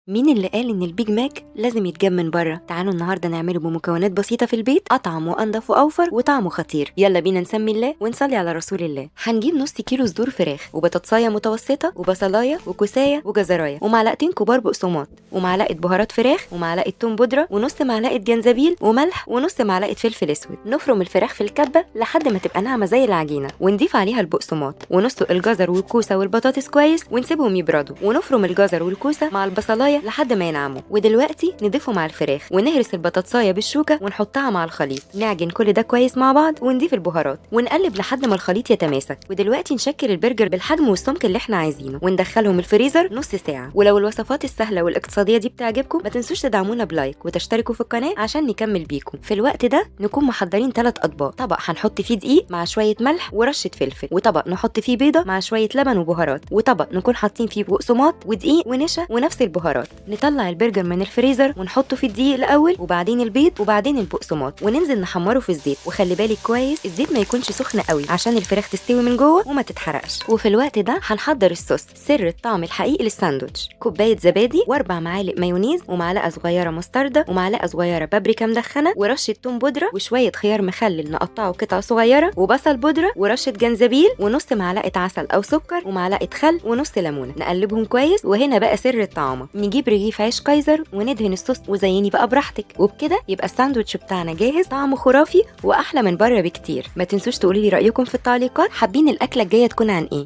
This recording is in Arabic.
مين اللي قال ان البيج ماك لازم يتجاب من بره؟ تعالوا النهارده نعمله بمكونات بسيطه في البيت، اطعم وانضف واوفر وطعمه خطير. يلا بينا نسمي الله ونصلي على رسول الله. هنجيب نص كيلو صدور فراخ وبطاطسايه متوسطه وبصلايه وكوسايه وجزرايه ومعلقتين كبار بقسماط ومعلقه بهارات فراخ ومعلقه توم بودره ونص معلقه جنزبيل وملح ونص معلقه فلفل اسود. نفرم الفراخ في الكبه لحد ما تبقى ناعمه زي العجينه ونضيف عليها البقسماط ونسلق الجزر والكوسه والبطاطس كويس ونسيبهم يبردوا ونفرم الجزر والكوسه مع البصلايه لحد ما ينعموا. ودلوقتي نضيفه مع الفراخ ونهرس البطاطسايه بالشوكه ونحطها مع الخليط. نعجن كل ده كويس مع بعض ونضيف البهارات ونقلب لحد ما الخليط يتماسك. ودلوقتي نشكل البرجر بالحجم والسمك اللي احنا عايزينه وندخلهم الفريزر نص ساعه. ولو الوصفات السهله والاقتصاديه دي بتعجبكم ما تنسوش تدعمونا بلايك وتشتركوا في القناه عشان نكمل بيكم. في الوقت ده نكون محضرين 3 اطباق: طبق هنحط فيه دقيق مع شويه ملح ورشه فلفل، وطبق نحط فيه بيضه مع شويه لبن وبهارات، وطبق نكون حاطين فيه بقسماط ودقيق ونشا ونفس البهارات. نطلع البرجر من الفريزر ونحطه في الدقيق الاول وبعدين البيض وبعدين البقسماط وننزل نحمره في الزيت. وخلي بالك كويس الزيت ما يكونش سخن قوي عشان الفراخ تستوي من جوه وما تتحرقش. وفي الوقت ده هنحضر الصوص سر الطعم الحقيقي للساندوتش: كوبايه زبادي و4 معالق مايونيز ومعلقه صغيره مستردة ومعلقه صغيره بابريكا مدخنه ورشه توم بودره وشويه خيار مخلل نقطعه قطع صغيره وبصل بودره ورشه جنزبيل ونص معلقه عسل او سكر ومعلقه خل ونص ليمونه. نقلبهم كويس. وهنا بقى سر الطعامه: نجيب رغيف عيش كايزر وندهن الصوص وزيني بقى براحتك. وبكده يبقى الساندوتش بتاعنا جاهز، طعمه خرافي واحلى من بره بكتير. ما تنسوش تقولي لي رايكم في التعليقات، حابين الاكله الجايه تكون عن ايه؟